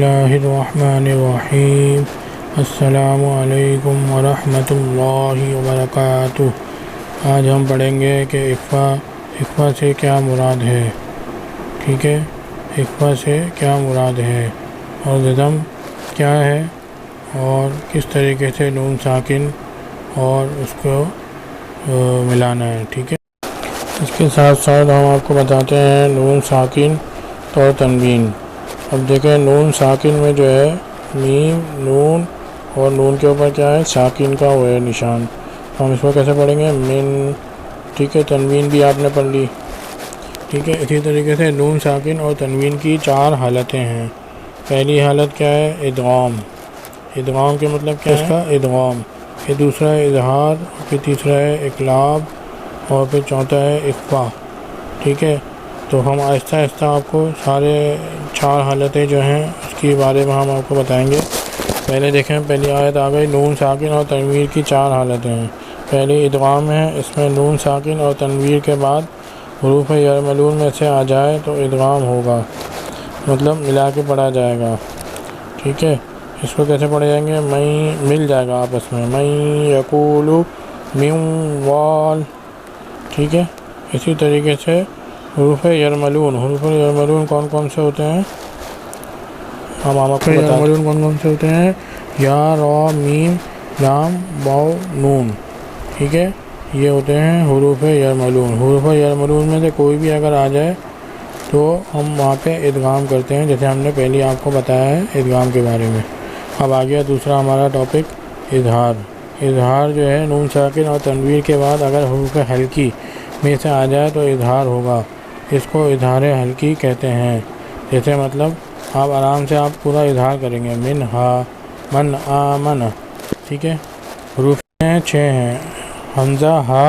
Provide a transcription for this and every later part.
اللہ الرحمن الرحیم۔ السلام علیکم ورحمۃ اللہ وبرکاتہ۔ آج ہم پڑھیں گے کہ اخفا سے کیا مراد ہے، ٹھیک ہے، اخفا سے کیا مراد ہے اور ضم کیا ہے اور کس طریقے سے نون ساکن اور اس کو ملانا ہے، ٹھیک ہے۔ اس کے ساتھ ساتھ ہم آپ کو بتاتے ہیں نون ساکن اور تنوین۔ اب دیکھیں نون ساکن میں جو ہے میم، نون اور نون کے اوپر کیا ہے، ساکن کا وہ ہے نشان، ہم اس کو کیسے پڑھیں گے، من، ٹھیک ہے۔ تنوین بھی آپ نے پڑھ لی، ٹھیک ہے۔ اسی طریقے سے نون ساکن اور تنوین کی 4 حالتیں ہیں۔ پہلی حالت کیا ہے، ادغام۔ ادغام کے مطلب کیا ہے، اس کا ادغام۔ پھر دوسرا ہے اظہار، پھر تیسرا ہے اقلاب اور پھر چوتھا ہے اخفا، ٹھیک ہے۔ تو ہم آہستہ آہستہ آپ کو سارے 4 حالتیں جو ہیں اس کے بارے میں ہم آپ کو بتائیں گے۔ پہلے دیکھیں، پہلی آیت آ گئی، نون ساکن اور تنوین کی 4 حالتیں ہیں۔ پہلی ادغام ہے، اس میں نون ساکن اور تنوین کے بعد حروف یرملون میں سے آ جائے تو ادغام ہوگا، مطلب ملا کے پڑھا جائے گا، ٹھیک ہے۔ اس کو کیسے پڑھے جائیں گے، میں مل جائے گا آپس میں، میں یقول من وال، ٹھیک ہے۔ اسی طریقے سے حروف یرملون، حروف یرملون کون کون سے ہوتے ہیں، ہم آپ کو یرملون کون کون سے ہوتے ہیں، یا، را، میم، لام، واو، نون، ٹھیک ہے۔ یہ ہوتے ہیں حروف یرملون۔ حروف یرملون میں سے کوئی بھی اگر آ جائے تو ہم وہاں پہ ادغام کرتے ہیں، جیسے ہم نے پہلے آپ کو بتایا ہے ادغام کے بارے میں۔ اب آ گیا دوسرا ہمارا ٹاپک، اظہار۔ اظہار جو ہے نون ساکن اور تنوین کے بعد اگر حروف حلقی میں سے آ جائے تو اظہار ہوگا، اس کو اظہار حلقی کہتے ہیں۔ جیسے مطلب آپ آرام سے آپ پورا اظہار کریں گے، من، ہا، من، آمن، ٹھیک ہے۔ حروف 6 ہیں، حمزہ، ہا،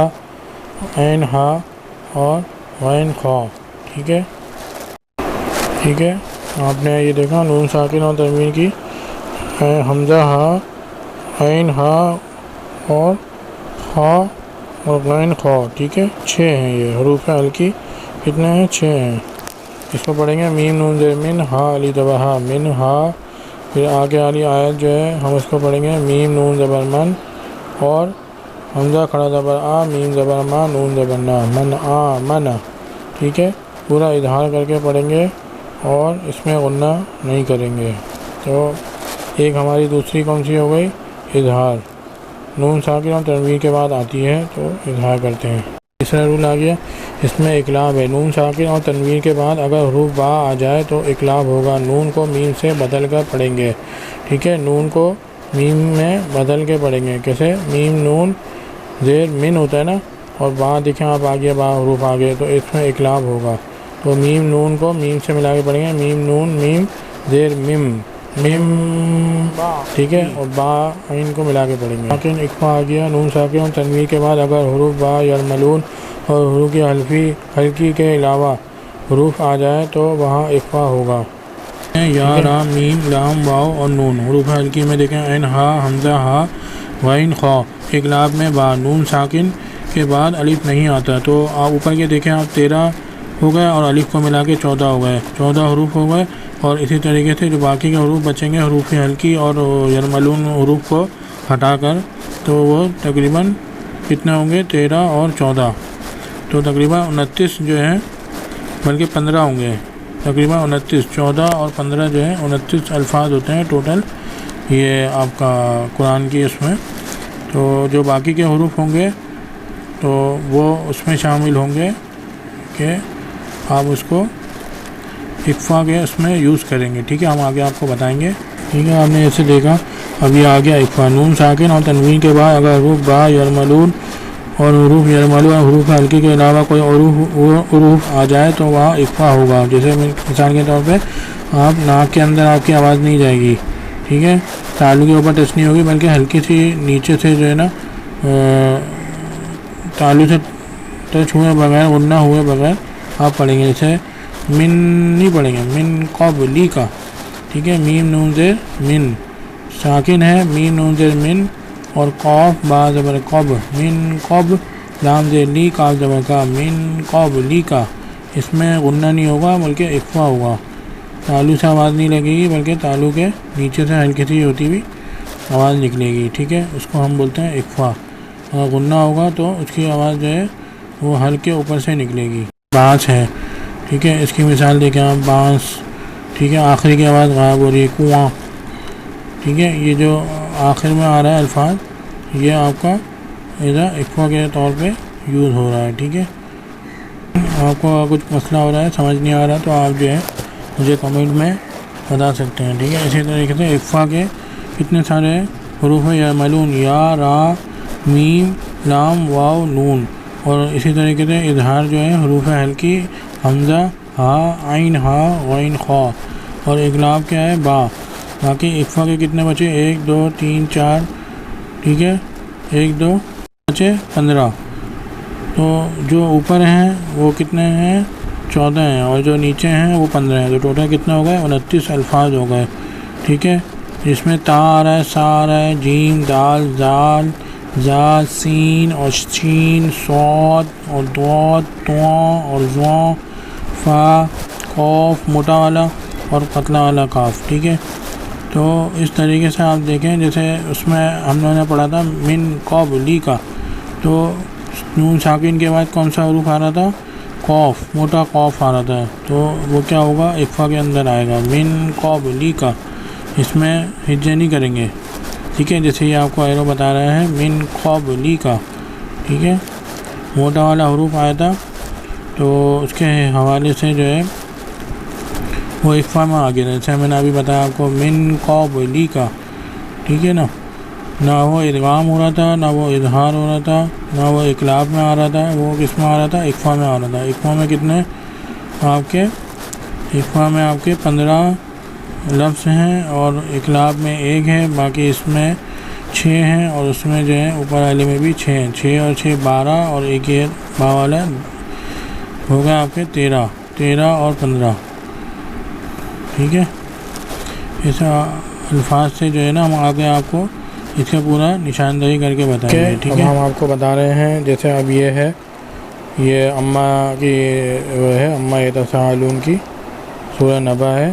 عین، ہا اور غین، خا، ٹھیک ہے، ٹھیک ہے۔ آپ نے یہ دیکھا نون ساکن اور تنوین کی، حمزہ، ہا، عین، ہا اور خا اور غین، خا، ٹھیک ہے۔ 6 ہیں یہ حروف حلقی، کتنے ہیں، 6 ہیں۔ اس کو پڑھیں گے میم نون زیر من، ہا علی زبر ہا، من، ہا۔ پھر آگے والی آیت جو ہے ہم اس کو پڑھیں گے میم نون زبر من اور حمزہ کھڑا زبر آ، میم زبر ما، نون زبر نا، من، آ، من، ٹھیک ہے۔ پورا اظہار کر کے پڑھیں گے اور اس میں غنہ نہیں کریں گے۔ تو ایک ہماری دوسری کون سی ہو گئی، اظہار، نون ساکن اور تنوین کے بعد آتی ہے تو اظہار کرتے ہیں۔ تیسرا رول آ گیا، اس میں اقلاب ہے۔ نون ساکن اور تنوین کے بعد اگر حروف با آ جائے تو اقلاب ہوگا، نون کو میم سے بدل کر پڑھیں گے، ٹھیک ہے۔ نون کو میم میں بدل کے پڑھیں گے، کیسے، میم نون زیر من ہوتا ہے نا، اور با دیکھیں آپ آ گیا، با حروف آ گئے تو اس میں اقلاب ہوگا، تو میم نون کو میم سے ملا کے پڑھیں گے، میم نون میم زیر مم، مم، ٹھیک ہے، اور با عین کو ملا کے پڑھیں گے۔ ساکن اخفا آ گیا، نون ساکن اور تنوین کے بعد اگر حروف با یرملون اور حروف حلقی کے علاوہ حروف آ جائے تو وہاں اخفا ہوگا، یا، را، میم، لام، واو اور نون۔ حروف حلقی میں دیکھیں عین، ہا، حمزہ، ہا، غین، خا۔ اقلاب میں با، نون ساکن کے بعد الف نہیں آتا، تو آپ اوپر کے دیکھیں آپ 13 ہو گئے اور الف کو ملا کے 14 ہو گئے، 14 حروف ہو گئے۔ اور اسی طریقے سے جو باقی کے حروف بچیں گے حروف حلقی اور یرملون حروف کو ہٹا کر، تو وہ تقریباً کتنے ہوں گے، 13 اور 14، تو تقریباً 29 جو ہیں، بلکہ 15 ہوں گے، تقریباً 29، 14 اور 15 جو ہیں 29 الفاظ ہوتے ہیں ٹوٹل یہ آپ کا قرآن کی اس میں۔ تو جو باقی کے حروف ہوں گے تو وہ اس میں شامل ہوں گے کہ آپ اس کو اخفا کے اس میں یوز کریں گے، ٹھیک ہے، ہم آگے آپ کو بتائیں گے، ٹھیک ہے۔ آپ نے ایسے دیکھا، اب یہ آ گیا اخفا، نون ساکن اور تنوین کے بعد اگر حروف با یرملون اور حروف یرملون اور حروف حلقی کے علاوہ کوئی حروف آ جائے تو وہاں اخفا ہوگا۔ جیسے مثال کے طور پہ آپ ناک کے اندر آپ کی آواز نہیں جائے گی، ٹھیک ہے، تالو کے اوپر ٹچ نہیں ہوگی، بلکہ ہلکی سی نیچے سے جو ہے نا تالو سے ٹچ ہوئے بغیر، غنہ ہوئے بغیر آپ پڑھیں گے۔ جیسے من نہیں پڑھیں گے، من قبلی کا، ٹھیک ہے، میم نون زیر من ساکن ہے، میم نون زیر من اور قاف با زبر قب، من قب، لام زیر لی، کاف زبر کا، من قبلی کا، اس میں غنہ نہیں ہوگا بلکہ اخفا ہوگا، تالو سے آواز نہیں لگے گی بلکہ تالو کے نیچے سے ہلکی سی ہوتی ہوئی آواز نکلے گی، ٹھیک ہے، اس کو ہم بولتے ہیں اخفا۔ اگر غنہ ہوگا تو اس کی آواز جو ہے وہ ہلکے اوپر سے نکلے گی۔ بانس ہے، ٹھیک ہے، اس کی مثال دیکھیں آپ، بانس، ٹھیک ہے، آخری کی آواز غائب ہو رہی ہے، کنواں، ٹھیک ہے، یہ جو آخر میں آ رہا ہے الفاظ یہ آپ کا ادھر اخفا کے طور پہ یوز ہو رہا ہے، ٹھیک ہے۔ آپ کو کچھ مسئلہ ہو رہا ہے، سمجھ نہیں آ رہا تو آپ جو ہے مجھے کمنٹ میں بتا سکتے ہیں، ٹھیک ہے۔ اسی طریقے سے اخفا کے کتنے سارے حروف یعملون، یا، را، میم، لام، واو، نون، اور اسی طریقے سے اظہار جو ہے حروف ہلکی حمزہ، ہا، عین، ہا، غین، خا، اور اقلاب کیا ہے با۔ باقی اخفا کے کتنے بچے؟ 1 2 3 4، ٹھیک ہے، 1 2 بچے 15۔ تو جو اوپر ہیں وہ کتنے ہیں؟ 14 ہیں، اور جو نیچے ہیں وہ 15 ہیں، تو ٹوٹل کتنے ہو گئے؟ 29 الفاظ ہو گئے، ٹھیک ہے۔ جس میں تا آ رہا ہے، سا آ رہا ہے، جیم، دال، زال، زا، سین اور شین، صاد اور ضاد، طاء اور ظاء، فا، قاف موٹا والا اور پتلا والا کاف، ٹھیک ہے۔ تو اس طریقے سے آپ دیکھیں، جیسے اس میں ہم لوگوں نے پڑھا تھا من قبلی کا، تو نون ساکن کے بعد کون سا حروف آ رہا تھا؟ قاف، موٹا قاف آ رہا تھا، تو وہ کیا ہوگا؟ اخفا کے اندر آئے گا، من قبلی کا، اس میں ہجے نہیں کریں گے، ٹھیک ہے، جیسے یہ آپ کو ایرو بتا رہا ہے من قبلی کا، ٹھیک ہے، موٹا والا حروف آیا تھا تو اس کے حوالے سے جو ہے وہ اخفا میں آگے رہے، جیسے میں نے ابھی بتایا آپ کو من قبلی کا، ٹھیک ہے نا، نہ وہ ادغام ہو رہا تھا، نہ وہ اظہار ہو رہا تھا، نہ وہ اقلاب میں آ رہا تھا، وہ کس میں آ رہا تھا؟ اخفا میں آ رہا تھا۔ اخفا میں کتنے آپ کے؟ اخفا میں آپ کے 15 لفظ ہیں، اور اقلاب میں 1 ہے، باقی اس میں 6 ہیں، اور اس میں جو ہے اوپر والے میں بھی 6 ہیں، 6 اور 6 12، اور ایک یہ با والا ہو گیا آپ کے 13 اور 15، ٹھیک ہے۔ اس الفاظ سے جو ہے نا ہم آگے آپ کو اس کا پورا نشاندہی کر کے بتائیں گے، ٹھیک ہے۔ اب ہم آپ کو بتا رہے ہیں، جیسے اب یہ ہے، یہ اما کی وہ ہے، اما یتساءلون کی سورہ نبا ہے،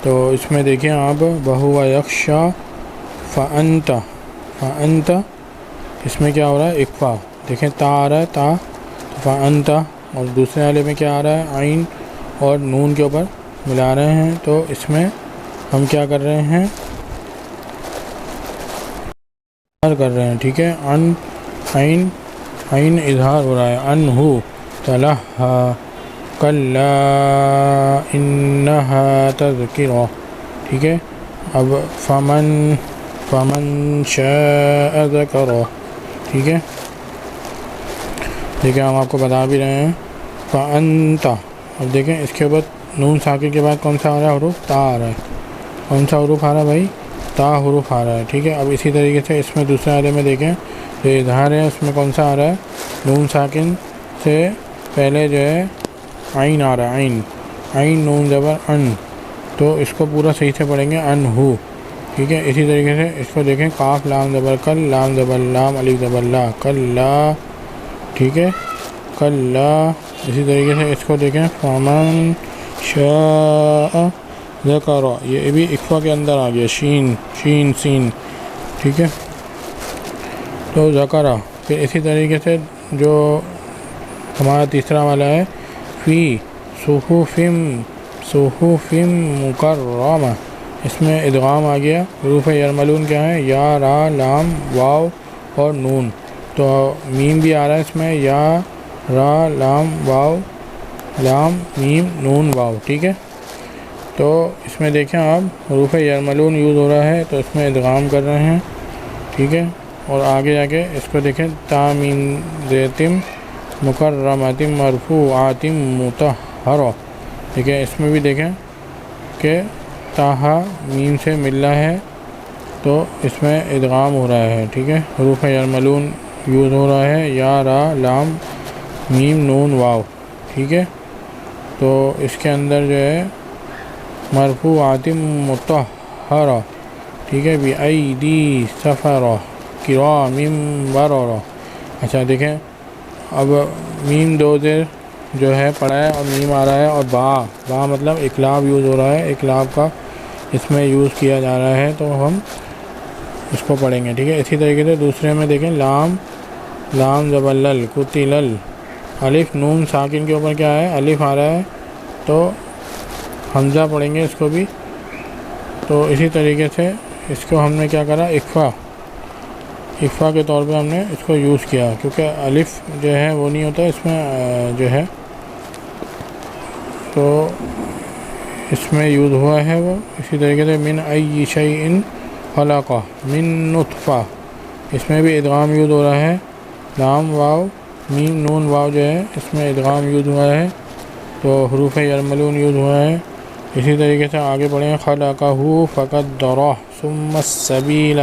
تو اس میں دیکھیں آپ، وَهُوَ يَخْشَىٰ فَأَنْتَ، اس میں کیا ہو رہا ہے؟ اخفا، دیکھیں تا آ رہا ہے، تا، فَأَنْتَ، اور دوسرے والے میں کیا آ رہا ہے؟ عین اور نون کے اوپر ملا رہے ہیں، تو اس میں ہم کیا کر رہے ہیں؟ اظہار کر رہے ہیں، ٹھیک ہے، ان، عین اظہار ہو رہا ہے، انہو تلہا، کلا انہا تذکرہ، ٹھیک ہے۔ اب فمن شاء ذکرہ، ٹھیک ہے، دیکھیں ہم آپ کو بتا بھی رہے ہیں، فانت، اب دیکھیں اس کے بعد نون ساکن کے بعد کون سا آ رہا ہے حروف؟ تا آ رہا ہے، کون سا حروف آ رہا ہے بھائی؟ تا حروف آ رہا ہے، ٹھیک ہے۔ اب اسی طریقے سے اس میں دوسرے والے میں دیکھیں جو اظہار ہے، اس میں کون سا آ رہا ہے؟ نون ساکن سے پہلے جو ہے عین آ رہا ہے، عین نون زبر ان، تو اس کو پورا صحیح سے پڑھیں گے، ان ہو، ٹھیک ہے۔ اسی طریقے سے اس کو دیکھیں، قاف لام زبر کل، لام زبر لام، الف زبر لا، کلا، ٹھیک ہے، کلا۔ اسی طریقے سے اس کو دیکھیں، فمن شاء ذکر، یہ بھی اخفا کے اندر آ گیا، شین سین، ٹھیک ہے، تو ذکر۔ پھر اسی طریقے سے جو ہمارا تیسرا والا ہے، فی صحف مکرمہ، اس میں ادغام آ گیا، حروف یرملون کیا ہے؟ یا، را، لام، واو اور نون، تو میم بھی آ رہا ہے اس میں، یا، را، لام، واو، لام، میم، نون، واو، ٹھیک ہے۔ تو اس میں دیکھیں آپ حروف یرملون یوز ہو رہا ہے، تو اس میں ادغام کر رہے ہیں، ٹھیک ہے، اور آگے جا کے اس کو دیکھیں، تا میم زیتم مکرمۃ مرفوعۃ مطہرہ، ٹھیک ہے، اس میں بھی دیکھیں کہ تاہا میم سے مل رہا ہے، تو اس میں ادغام ہو رہا ہے، ٹھیک ہے، حروف یرملون یوز ہو رہا ہے، یا، را، لام، میم، نون، واو، ٹھیک ہے۔ تو اس کے اندر جو ہے مرفوعات مطہرہ، ٹھیک ہے، بِأَیْدِی سَفَرَہ کِرَامٍ بَرَرَہ۔ اچھا دیکھیں، اب میم 2 زیر جو ہے پڑھا ہے اور میم آ رہا ہے، اور با مطلب اقلاب یوز ہو رہا ہے، اقلاب کا اس میں یوز کیا جا رہا ہے، تو ہم اس کو پڑھیں گے، ٹھیک ہے۔ اسی طریقے سے دوسرے میں دیکھیں، لام زبر لل، قتل، الف نون ساکن کے اوپر کیا ہے، الف آ رہا ہے، تو حمزہ پڑھیں گے اس کو بھی۔ تو اسی طریقے سے اس کو ہم نے کیا کرا، اخفا کے طور پہ ہم نے اس کو یوز کیا، کیونکہ الف جو ہے وہ نہیں ہوتا اس میں جو ہے، تو اس میں یوز ہوا ہے وہ۔ اسی طریقے سے من ای شیء خلق، من نطفہ، اس میں بھی ادغام یوز ہو رہا ہے، لام واو میم نون واو جو ہے اس میں ادغام یوز ہوا ہے، تو حروف یرملون یوز ہوا ہے۔ اسی طریقے سے آگے بڑھیں، خلقہ فقدرہ ثم السبیل